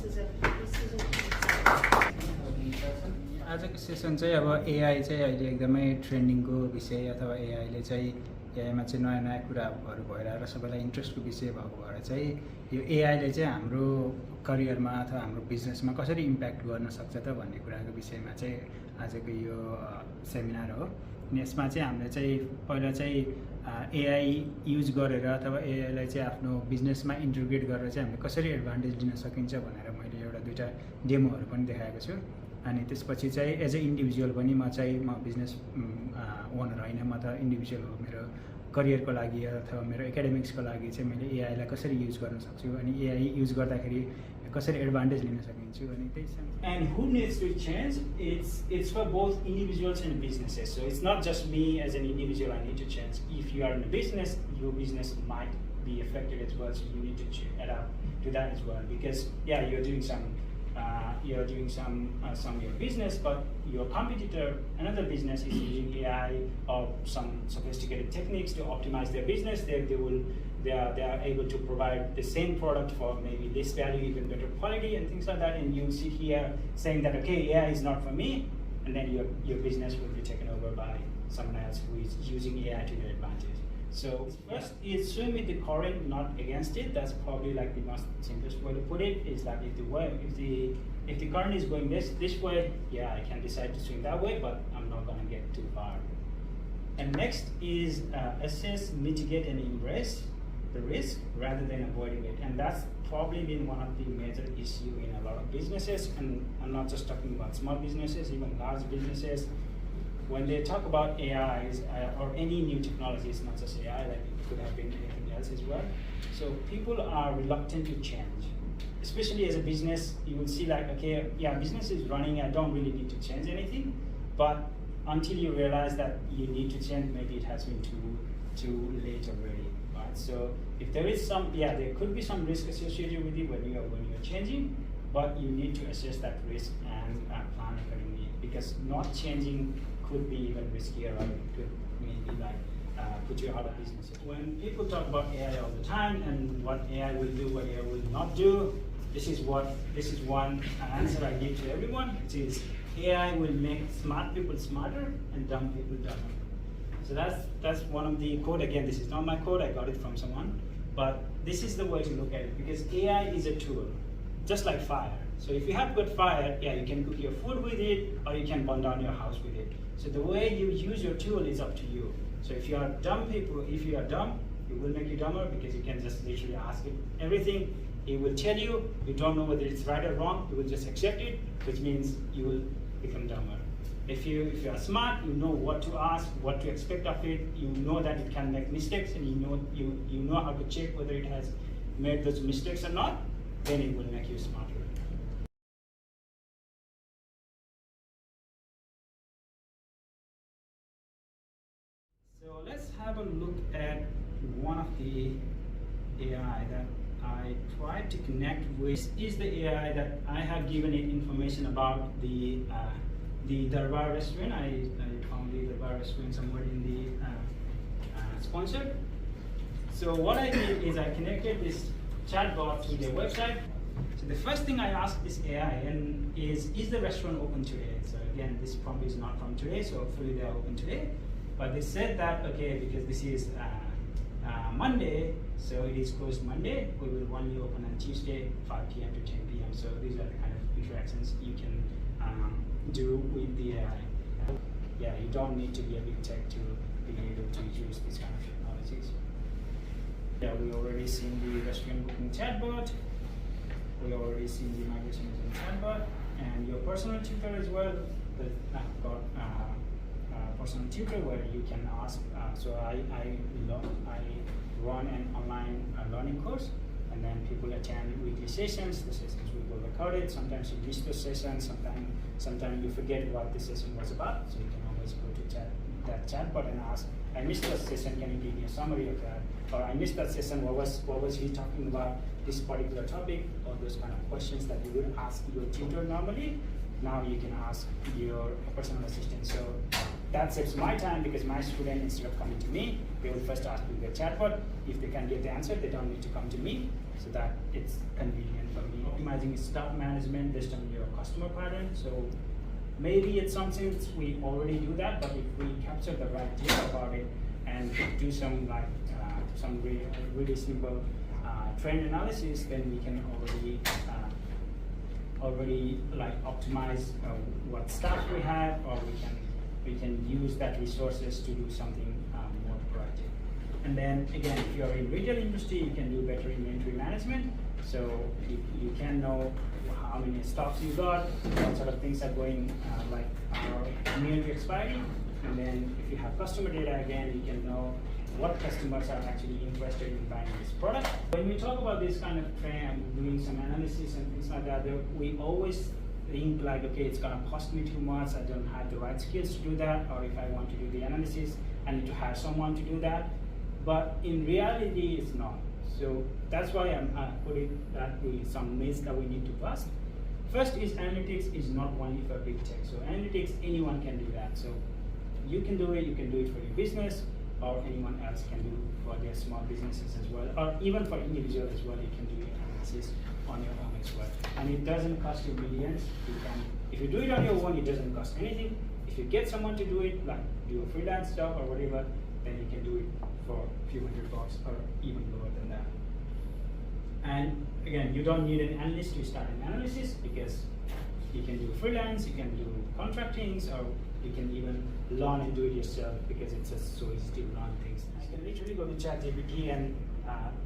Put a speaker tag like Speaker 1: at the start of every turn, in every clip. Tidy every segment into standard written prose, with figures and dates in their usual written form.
Speaker 1: pieces of decision making.
Speaker 2: आजको session चाहिँ अब एआई चाहिँ अहिले एकदमै ट्रेन्डिङको विषय अथवा एआईले चाहिँ एआईमा चाहिँ नयाँ नयाँ कुराहरू भइरहेर सबैलाई इन्ट्रेस्टको विषय भएको भएर चाहिँ यो एआईले चाहिँ हाम्रो करियरमा अथवा हाम्रो बिजनेसमा कसरी इम्प्याक्ट गर्न सक्छ त भन्ने कुराको विषयमा चाहिँ आजको यो सेमिनार हो। अनि यसमा चाहिँ हामीले चाहिँ पहिला चाहिँ एआई युज गरेर अथवा एआईलाई चाहिँ आफ्नो बिजनेसमा इन्टिग्रेट गरेर चाहिँ हामीले कसरी एडभान्टेज लिन सकिन्छ भनेर मैले एउटा दुईवटा डेमोहरू पनि देखाएको छु। अनि त्यसपछि चाहिँ एज ए इन्डिभिजुअल पनि म बिजनेस ओनर होइन, म त इन्डिभिजुअल हो। मेरो करियरको लागि अथवा मेरो एकाडेमिक्सको लागि चाहिँ मैले एआईलाई कसरी युज गर्न सक्छु अनि एआई युज गर्दाखेरि कसरी एडभान्टेज लिन सकिन्छु अनि त्यही छ।
Speaker 3: And who needs to change? It's for both individuals and businesses. So it's not just me as an individual I need to change. If you are in a business, your business might be affected as well. So you need to adapt to that as well. Because yeah, you're doing some your business, but your competitor, another business, is using AI or some sophisticated techniques to optimize their business. They are able to provide the same product for maybe less value, even better quality, and things like that. And you sit here saying that okay, AI is not for me, and then your business will be taken over by someone else who is using AI to their advantage. So first is swim with the current, not against it. That's probably like the most simplest way to put it. Is like if the current is going this way, yeah, I can decide to swim that way, but I'm not gonna get too far. And next is assess, mitigate, and embrace the risk rather than avoiding it. And that's probably been one of the major issue in a lot of businesses. And I'm not just talking about small businesses, even large businesses. When they talk about AIs or any new technologies, not just AI, like it could have been anything else as well. So people are reluctant to change. Especially as a business, you will see like, okay, yeah, business is running, I don't really need to change anything. But until you realize that you need to change, maybe it has been too late already, right? So if there is some, yeah, there could be some risk associated with it when you're changing, but you need to assess that risk and plan accordingly, because not changing could be even riskier, right? It could maybe like put you out of business. When people talk about AI all the time and what AI will do, what AI will not do, this is one answer I give to everyone, which is AI will make smart people smarter and dumb people dumber. So that's one of the quote. Again, this is not my quote, I got it from someone, but this is the way to look at it, because AI is a tool, just like fire. So if you have good fire, yeah, you can cook your food with it, or you can burn down your house with it. So the way you use your tool is up to you. So if you are dumb, it will make you dumber, because you can just literally ask it everything. It will tell you. You don't know whether it's right or wrong. You will just accept it, which means you will become dumber. If you are smart, you know what to ask, what to expect of it. You know that it can make mistakes, and you know how to check whether it has made those mistakes or not. Then it will make you smarter. So let's have a look at one of the AI that I tried to connect with. This is the AI that I have given it information about the Darbar restaurant. I found the Darbar restaurant somewhere in the sponsor. So what I did is I connected this chatbot to their website. So the first thing I asked this AI is the restaurant open today? So again, this prompt is not from today, so hopefully they're open today. But they said that, okay, because this is Monday, so it is closed Monday, we will only open on Tuesday, 5 p.m. to 10 p.m. So these are the kind of interactions you can do with the AI. Yeah, you don't need to be a big tech to be able to use these kind of technologies. Yeah, we already seen the restaurant booking chatbot. We already seen the migration agent chatbot, and your personal tutor as well. I've got personal tutor where you can ask. So I run an online learning course, and then people attend weekly sessions. The sessions will go recorded. Sometimes you miss those sessions. Sometimes you forget what the session was about. So you can always go to that chatbot and ask, I missed that session, can you give me a summary of that? Or I missed that session, what was he talking about this particular topic? Or those kind of questions that you would ask your tutor normally. Now you can ask your personal assistant. So that saves my time, because my student, instead of coming to me, they will first ask the chatbot. If they can get the answer, they don't need to come to me, so that it's convenient for me. optimizing stock management based on your customer pattern. So maybe it's something we already do that, but if we capture the right data about it and do some like some really simple trend analysis, then we can already like optimize what stuff we have, or we can use that resources to do something more proactive. And then again, if you are in retail industry, you can do better inventory management. So you can know how many stocks you got, what sort of things are going like are near to expiry. And then if you have customer data, again, you can know what customers are actually interested in buying this product. When we talk about this kind of trend, doing some analysis and things like that, we always think like, okay, it's gonna cost me too much, I don't have the right skills to do that, or if I want to do the analysis, I need to hire someone to do that. But in reality, it's not. So that's why I'm putting that with some myths that we need to bust. First is analytics is not only for big tech. So analytics, anyone can do that. So you can do it for your business, or anyone else can do for their small businesses as well, or even for individual as well, you can do analysis on your own as well. And it doesn't cost you millions. If you do it on your own, it doesn't cost anything. If you get someone to do it, like do a freelance job or whatever, then you can do it for a few $100 or even lower than that. And again, you don't need an analyst to start an analysis, because you can do freelance, you can do contractings, or you can even learn and do it yourself, because it's just so easy to learn things. I can literally go to ChatGPT and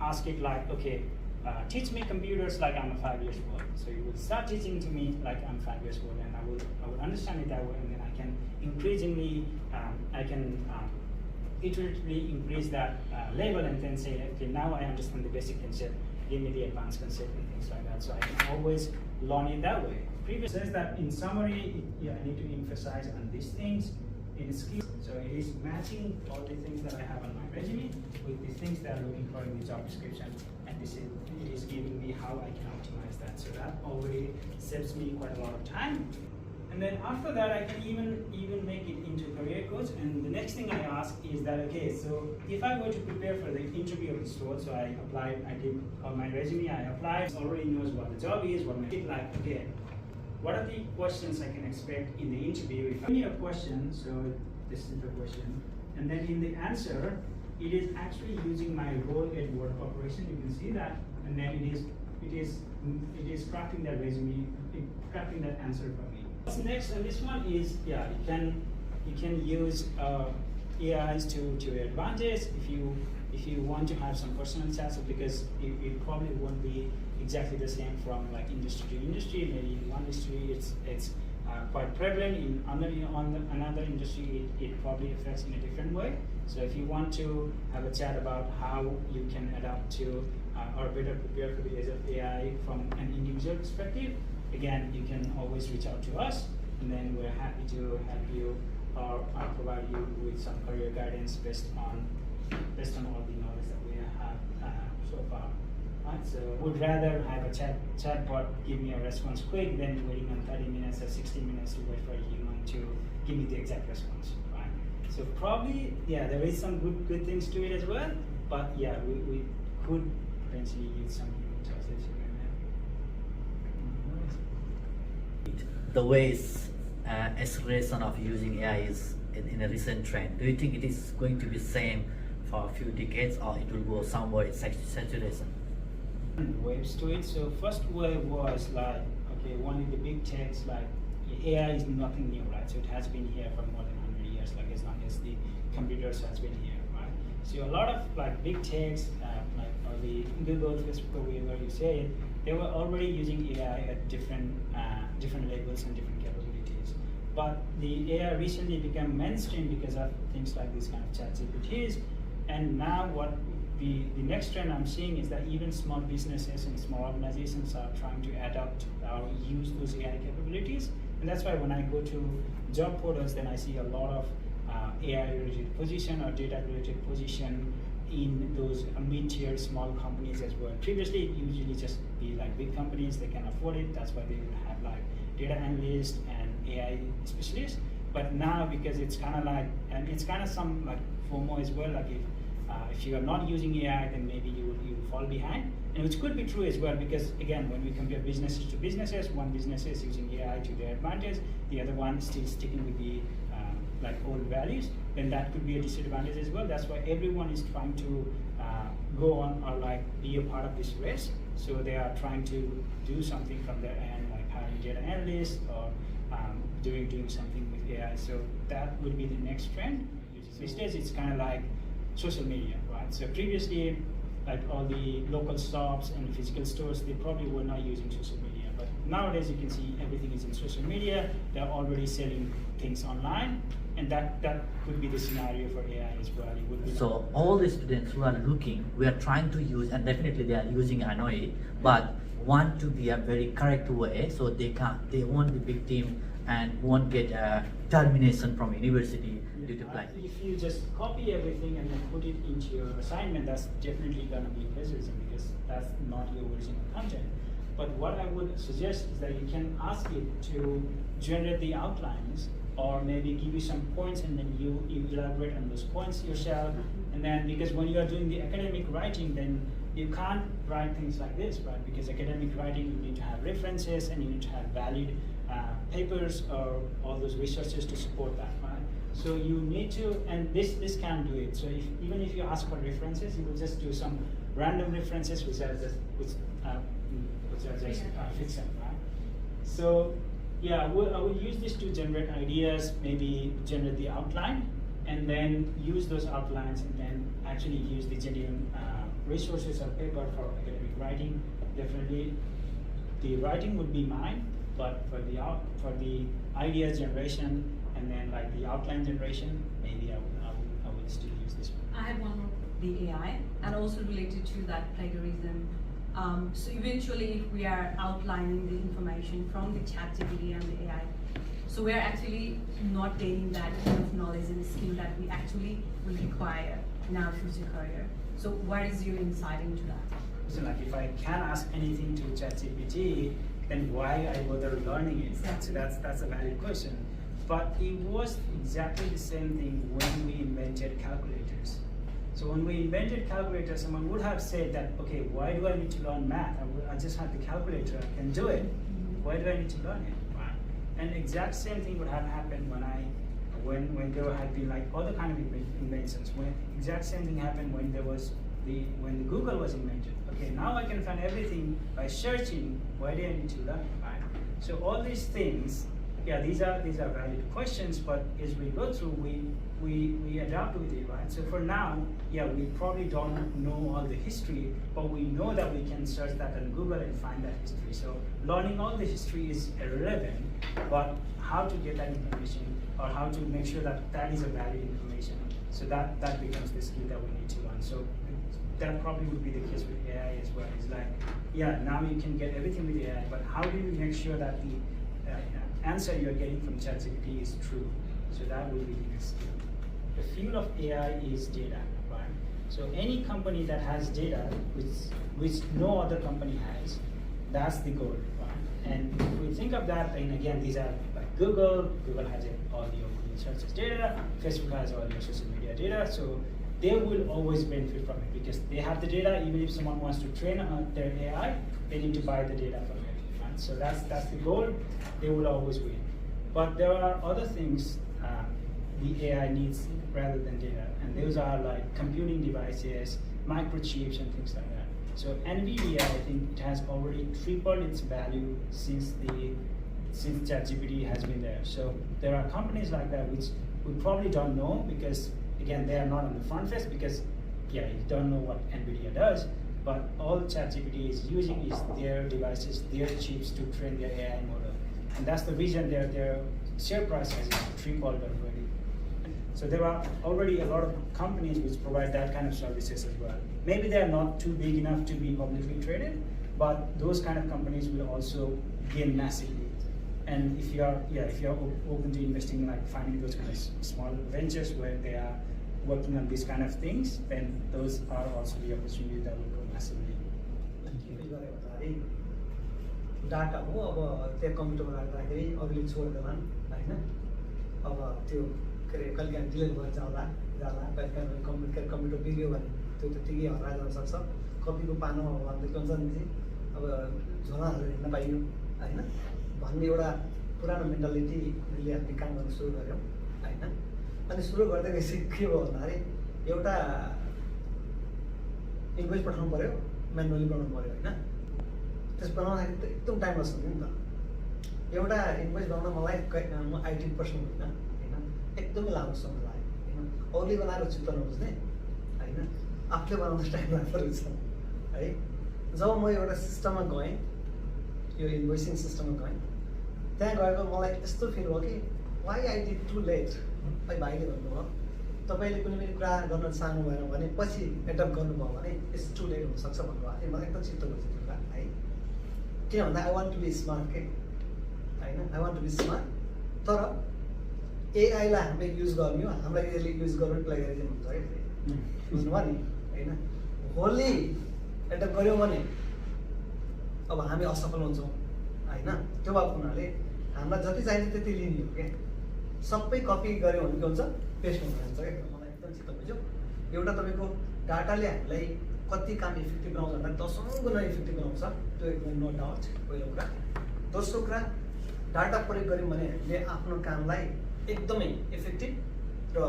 Speaker 3: ask it like, okay, teach me computers like I'm 5 years old. So you will start teaching to me like I'm 5 years old, and I will understand it that way, and then I can increasingly, iteratively increase that level, and then say, okay, now I understand the basic concept, give me the advanced concept and things like that. So I can always learn it that way. Previous says that in summary, I need to emphasize on these things in skills. So it is matching all the things that I have on my resume with the things that I'm looking for in the job description, and it is giving me how I can optimize that. So that already saves me quite a lot of time. And then after that, I can even make it into career coach. And the next thing I ask is that, okay, so if I were to prepare for the interview of this role, so I applied, I did on my resume, I applied, it already knows what the job is, what my like, okay, what are the questions I can expect in the interview? If I need a question, so this is the question, and then in the answer, it is actually using my role at work operation. You can see that, and then it is crafting that resume, crafting that answer for me. What's next? And this one is, you can use AIs to your advantage if you want to have some personal chats, because it probably won't be exactly the same from like industry to industry. Maybe in one industry it's quite prevalent, in another industry it probably affects in a different way. So if you want to have a chat about how you can adapt to or better prepare for the age of AI from an individual perspective, again, you can always reach out to us, and then we're happy to help you or provide you with some career guidance based on all the knowledge that we have so far. Right? So would rather have a chatbot give me a response quick than waiting on 30 minutes or 60 minutes to wait for a human to give me the exact response. Right? So probably, there is some good things to it as well, but we could potentially use some human touch.
Speaker 1: The ways acceleration of using AI is in a recent trend. Do you think it is going to be same for a few decades, or it will go somewhere in saturation?
Speaker 3: Waves to it. So first wave was like, okay, one of the big techs, like AI is nothing new, right? So it has been here for more than 100 years, like as long as the computers has been here, right? So a lot of like big techs, like or the Google, Facebook, wherever you say it, they were already using AI at different levels and different capabilities. But the AI recently became mainstream because of things like this kind of ChatGPTs. And now what the next trend I'm seeing is that even small businesses and small organizations are trying to adapt or use those AI capabilities. And that's why when I go to job portals, then I see a lot of AI-related position or data-related position in those mid-tier small companies as well. Previously, it usually just be like big companies, they can afford it. That's why they would have like data analysts and AI specialists. But now, because it's kind of like, and it's kind of some like FOMO as well, like if you are not using AI, then maybe you fall behind. And which could be true as well, because again, when we compare businesses to businesses, one business is using AI to their advantage, the other one still sticking with the like old values, then that could be a disadvantage as well. That's why everyone is trying to go on or like be a part of this race. So they are trying to do something from their end, like hiring data analysts or doing something with AI. So that would be the next trend. These days it's kind of like social media, right? So previously, like all the local shops and physical stores, they probably were not using social media. But nowadays you can see everything is in social media. They're already selling things online. And that could be the scenario for AI as well. It would be
Speaker 1: So all the students who are looking, we are trying to use, and definitely they are using, I know it, but want to be a very correct way, so they won't be victim and won't get termination from university due to blind.
Speaker 3: If you just copy everything and then put it into your assignment, that's definitely going to be plagiarism, because that's not your original content. But what I would suggest is that you can ask it to generate the outlines, or maybe give you some points and then you elaborate on those points yourself. And then, because when you are doing the academic writing, then you can't write things like this, right? Because academic writing, you need to have references and you need to have valid papers or all those resources to support that, right? So you need to, and this can do it. So even if you ask for references, you will just do some random references which are just fiction, right? So yeah, I would use this to generate ideas, maybe generate the outline, and then use those outlines and then actually use the genuine resources or paper for academic writing. Definitely the writing would be mine, but for the idea generation and then like the outline generation, maybe I would still use this one.
Speaker 4: I had one more, the AI, and also related to that plagiarism. So eventually, if we are outlining the information from the ChatGPT and the AI, so we are actually not gaining that kind of knowledge and skill that we actually will require in our future career. So what is your insight into that?
Speaker 3: So like if I can ask anything to ChatGPT, then why I bother learning it?
Speaker 4: Exactly.
Speaker 3: So that's a valid question. But it was exactly the same thing when we invented calculators. So when we invented calculators, someone would have said that, okay, why do I need to learn math? I just have the calculator, I can do it. Why do I need to learn it? Right? And exact same thing would have happened when there had been like other kind of inventions. When exact same thing happened when when the Google was invented. Okay, now I can find everything by searching. Why do I need to learn? Right? So all these things, yeah, these are valid questions, but as we go through, we adapt with it, right? So for now, yeah, we probably don't know all the history, but we know that we can search that on Google and find that history. So learning all the history is irrelevant, but how to get that information or how to make sure that that is a valid information, so that becomes the skill that we need to learn. So that probably would be the case with AI as well. It's like, yeah, now you can get everything with AI, but how do you make sure that the answer you're getting from ChatGPT is true? So that will be the next skill. The field of AI is data, right? So any company that has data which no other company has, that's the goal, right? And if we think of that, then again, these are like Google has all your Google searches data, Facebook has all your social media data, so they will always benefit from it because they have the data. Even if someone wants to train their AI, they need to buy the data from it, right? So that's the goal. They will always win. But there are other things the AI needs rather than data, and those are like computing devices, microchips, and things like that. So NVIDIA, I think it has already tripled its value since ChatGPT has been there. So there are companies like that which we probably don't know because again they are not on the front face because yeah, you don't know what NVIDIA does. But all ChatGPT is using is their devices, their chips to train their AI model, and that's the reason their share price has tripled already. So there are already a lot of companies which provide that kind of services as well. Maybe they are not too big enough to be publicly traded, but those kind of companies will also gain massively. And if you are open to investing in like finding those kind of small ventures where they are working on these kind of things, then those are also the opportunities that will grow massively.
Speaker 5: Data हो अब त्यो कम्प्युटरमा राख्दाखेरि अरूले छोड्दैन हैन अब त्यो के अरे कहिले काहीँ डिलिट भएर जाला कहिले काहीँ कम्प्युटर बिग्रियो भने त्यो त्यतिकै हराएर जान सक्छ कपीको पानो भन्दा के हुन्छ भनेपछि अब झोलाहरू हेर्न पाइयो होइन भन्ने एउटा पुरानो मेन्टालिटीले हामीले काम गर्न सुरु गऱ्यौँ होइन। अनि सुरु गर्दै गएपछि के भयो भन्दाखेरि एउटा इन्भोइस पठाउनु पऱ्यो, म्यानुअली बनाउनु पऱ्यो होइन। त्यस बनाउँदाखेरि त एकदम टाइम लाग्छ नि त। एउटा इन्भोइस बनाउन मलाई म आइटी पर्सन होइन एकदमै लामो समय लाग्यो होइन। अरूले बनाएर चित्त नबुझ्ने होइन, आफूले बनाउन टाइम लाग्दो रहेछ है। जब म एउटा सिस्टममा गएँ, यो इन्भोइसिङ सिस्टममा गएँ, त्यहाँ गएको मलाई यस्तो फिल भयो कि वाइ आई डिड टु लेट। है भाइले भन्नुभयो तपाईँले कुनै पनि कुरा गर्न चाहनु भएन भने पछि एडप्ट गर्नुभयो भने इट्स टु लेट हुनसक्छ भन्नुभयो। अनि मलाई एकदम चित्त बुझ्यो त्यो कुरा है। किन भन्दा I want to be smart के होइन, I want to be smart. तर एआईलाई हामीले युज गर्ने हो, हामीलाई यसले युज गर्नु प्लेगरिजम हुन्छ है बुझ्नुभयो नि होइन। होली एडप्ट गऱ्यौँ भने अब हामी असफल हुन्छौँ होइन। त्यो भएको हुनाले हामीलाई जति चाहिन्छ त्यति लिने हो क्या। सबै कपी गऱ्यो भने के हुन्छ, पेस्ट हुन जान्छ क्या। मलाई एकदम चित्त बुझ्यो। एउटा तपाईँको डाटाले हामीलाई कति काम इफेक्टिभ बनाउँछ भन्दा 10औं गुणा इफेक्टिभ बनाउँछ, त्यो एकदम नो डाउट पहिलो कुरा। दोस्रो कुरा, डाटा प्रयोग गऱ्यौँ भने हामीले आफ्नो कामलाई एकदमै इफेक्टिभ र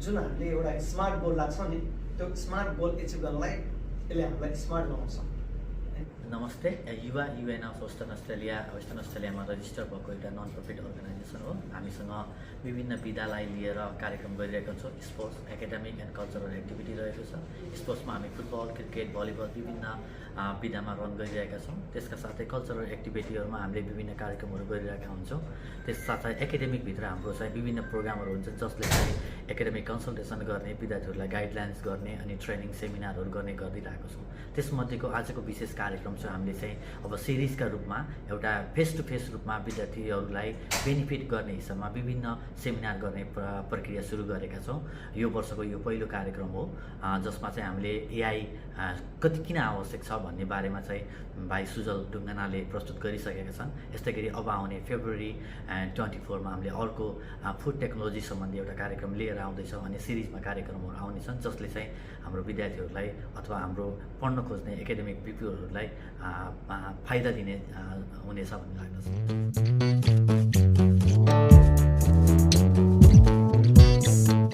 Speaker 5: जुन हामीले एउटा स्मार्ट गोल लाग्छ नि, त्यो स्मार्ट गोल एचिभ गर्नलाई यसले हामीलाई स्मार्ट बनाउँछ।
Speaker 1: नमस्ते, युवा युएन अफ वेस्टर्न अस्ट्रेलियामा रजिस्टर भएको एउटा नन प्रफिट अर्गनाइजेसन हो। हामीसँग विभिन्न विधालाई लिएर कार्यक्रम गरिरहेका छौँ। Sports, academic end cultural activity रहेको छ। स्पोर्ट्समा हामी फुटबल, क्रिकेट, भलिबल विभिन्न विधामा रन गरिरहेका छौँ। त्यसका साथै कल्चरल एक्टिभिटीहरूमा हामीले विभिन्न कार्यक्रमहरू गरिरहेका हुन्छौँ। त्यस साथै एकाडेमिकभित्र हाम्रो चाहिँ विभिन्न प्रोग्रामहरू हुन्छ जसले चाहिँ एकाडेमिक कन्सल्टेसन गर्ने, विद्यार्थीहरूलाई गाइडलाइन्स गर्ने अनि ट्रेनिङ सेमिनारहरू गर्ने गरिरहेको छौँ। त्यसमध्येको आजको विशेष कार्यक्रम चाहिँ हामीले चाहिँ अब सिरिजका रूपमा एउटा फेस टु फेस रूपमा विद्यार्थीहरूलाई बेनिफिट गर्ने हिसाबमा विभिन्न सेमिनार गर्ने प्रक्रिया सुरु गरेका छौँ। यो वर्षको यो पहिलो कार्यक्रम हो जसमा चाहिँ हामीले एआई कति किन आवश्यक छ भन्ने बारेमा चाहिँ भाइ सुजल ढुङ्गानाले प्रस्तुत गरिसकेका छन्। यस्तै गरी अब आउने फेब्रुअरी 24मा हामीले अर्को फुड टेक्नोलोजी सम्बन्धी एउटा कार्यक्रम लिएर आउँदैछौँ। अनि सिरिजमा कार्यक्रमहरू आउनेछन् जसले चाहिँ हाम्रो विद्यार्थीहरूलाई अथवा हाम्रो पढ्न खोज्ने एकाडेमिक पिपुलहरूलाई फाइदा दिने हुनेछ भन्ने लाग्दछ।